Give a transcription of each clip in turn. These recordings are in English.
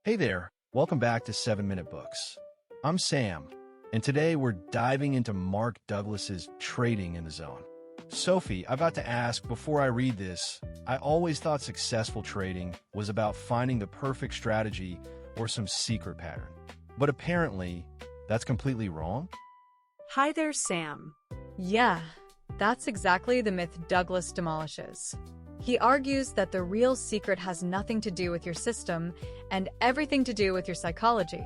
Hey there, welcome back to 7-Minute Books. I'm Sam, and today we're diving into Mark Douglas's Trading in the Zone. Sophie, I've got to ask, before I read this, I always thought successful trading was about finding the perfect strategy or some secret pattern. But apparently, that's completely wrong? Hi there, Sam. Yeah, that's exactly the myth Douglas demolishes. He argues that the real secret has nothing to do with your system and everything to do with your psychology.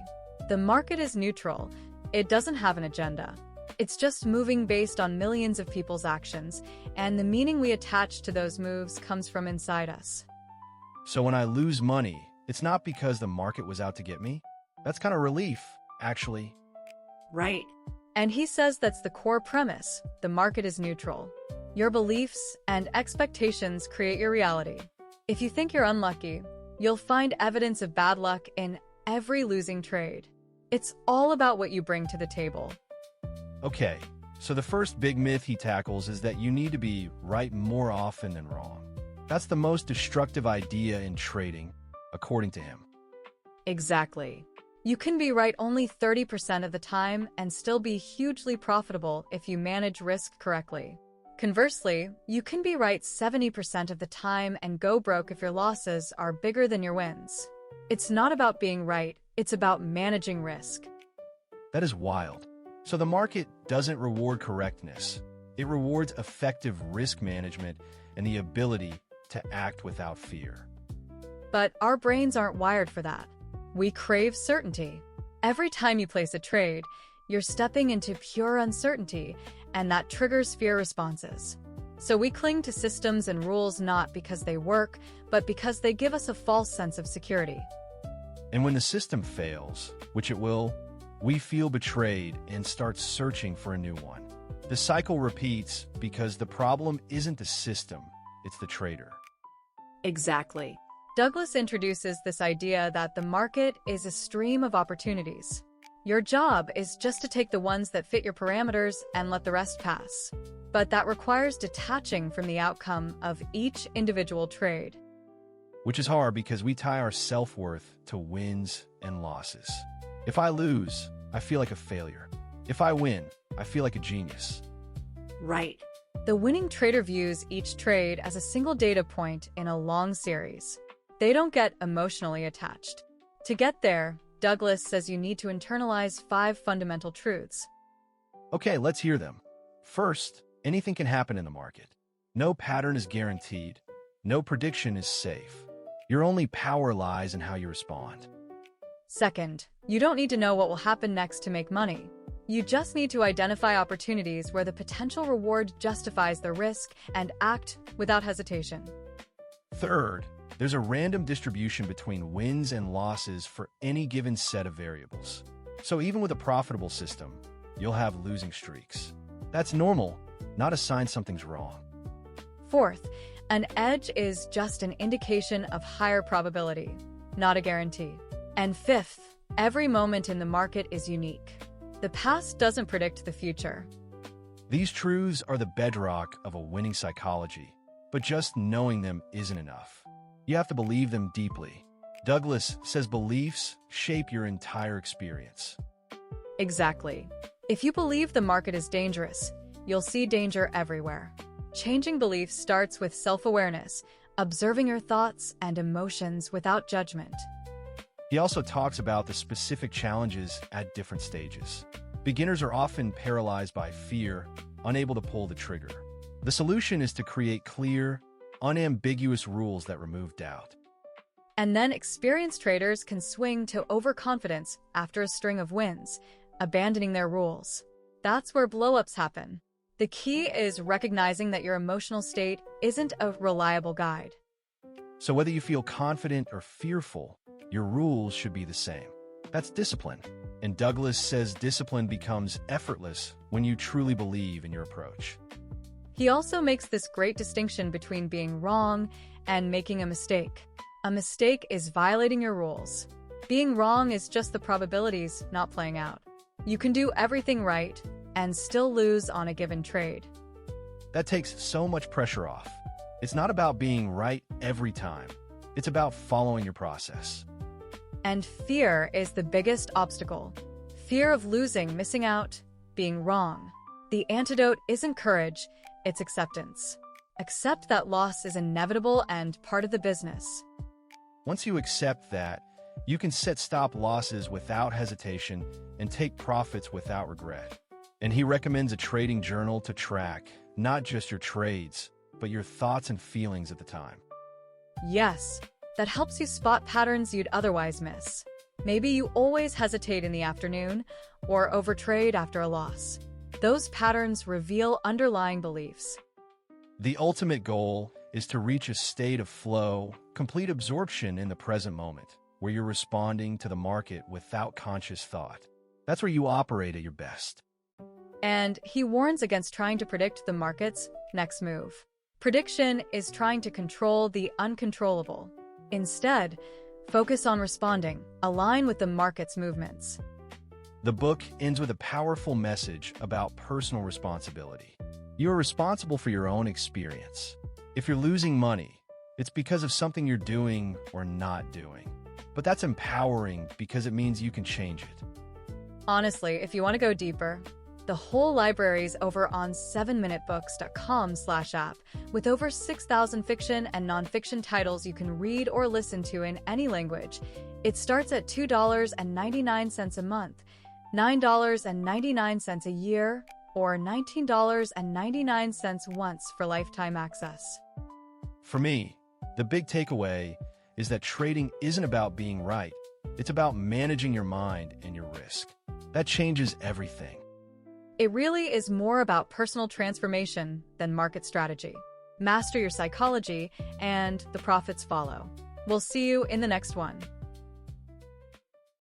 The market is neutral. It doesn't have an agenda. It's just moving based on millions of people's actions, and the meaning we attach to those moves comes from inside us. So when I lose money, it's not because the market was out to get me? That's kind of relief, actually. Right. And he says that's the core premise. The market is neutral. Your beliefs and expectations create your reality. If you think you're unlucky, you'll find evidence of bad luck in every losing trade. It's all about what you bring to the table. Okay, so the first big myth he tackles is that you need to be right more often than wrong. That's the most destructive idea in trading, according to him. Exactly. You can be right only 30% of the time and still be hugely profitable if you manage risk correctly. Conversely, you can be right 70% of the time and go broke if your losses are bigger than your wins. It's not about being right, it's about managing risk. That is wild. So the market doesn't reward correctness. It rewards effective risk management and the ability to act without fear. But our brains aren't wired for that. We crave certainty. Every time you place a trade, you're stepping into pure uncertainty, and that triggers fear responses. So we cling to systems and rules not because they work, but because they give us a false sense of security. And when the system fails, which it will, we feel betrayed and start searching for a new one. The cycle repeats because the problem isn't the system, it's the trader. Exactly. Douglas introduces this idea that the market is a stream of opportunities. Your job is just to take the ones that fit your parameters and let the rest pass. But that requires detaching from the outcome of each individual trade. Which is hard because we tie our self-worth to wins and losses. If I lose, I feel like a failure. If I win, I feel like a genius. Right. The winning trader views each trade as a single data point in a long series. They don't get emotionally attached. To get there, Douglas says you need to internalize 5 fundamental truths. Okay, let's hear them. First, anything can happen in the market. No pattern is guaranteed. No prediction is safe. Your only power lies in how you respond. Second, you don't need to know what will happen next to make money. You just need to identify opportunities where the potential reward justifies the risk and act without hesitation. Third, there's a random distribution between wins and losses for any given set of variables. So even with a profitable system, you'll have losing streaks. That's normal, not a sign something's wrong. Fourth, an edge is just an indication of higher probability, not a guarantee. And fifth, every moment in the market is unique. The past doesn't predict the future. These truths are the bedrock of a winning psychology, but just knowing them isn't enough. You have to believe them deeply. Douglas says beliefs shape your entire experience. Exactly. If you believe the market is dangerous, you'll see danger everywhere. Changing beliefs starts with self-awareness, observing your thoughts and emotions without judgment. He also talks about the specific challenges at different stages. Beginners are often paralyzed by fear, unable to pull the trigger. The solution is to create clear, unambiguous rules that remove doubt. And then experienced traders can swing to overconfidence after a string of wins, abandoning their rules. That's where blowups happen. The key is recognizing that your emotional state isn't a reliable guide. So whether you feel confident or fearful, your rules should be the same. That's discipline. And Douglas says discipline becomes effortless when you truly believe in your approach. He also makes this great distinction between being wrong and making a mistake. A mistake is violating your rules. Being wrong is just the probabilities not playing out. You can do everything right and still lose on a given trade. That takes so much pressure off. It's not about being right every time. It's about following your process. And fear is the biggest obstacle. Fear of losing, missing out, being wrong. The antidote isn't courage, it's acceptance. Accept that loss is inevitable and part of the business. Once you accept that, you can set stop losses without hesitation and take profits without regret. And he recommends a trading journal to track not just your trades, but your thoughts and feelings at the time. Yes, that helps you spot patterns you'd otherwise miss. Maybe you always hesitate in the afternoon or overtrade after a loss. Those patterns reveal underlying beliefs. The ultimate goal is to reach a state of flow, complete absorption in the present moment, where you're responding to the market without conscious thought. That's where you operate at your best. And he warns against trying to predict the market's next move. Prediction is trying to control the uncontrollable. Instead, focus on responding, align with the market's movements. The book ends with a powerful message about personal responsibility. You are responsible for your own experience. If you're losing money, it's because of something you're doing or not doing. But that's empowering because it means you can change it. Honestly, if you want to go deeper, the whole library's over on 7minutebooks.com/app with over 6,000 fiction and nonfiction titles you can read or listen to in any language. It starts at $2.99 a month, $9.99 a year, or $19.99 once for lifetime access. For me, the big takeaway is that trading isn't about being right. It's about managing your mind and your risk. That changes everything. It really is more about personal transformation than market strategy. Master your psychology, and the profits follow. We'll see you in the next one.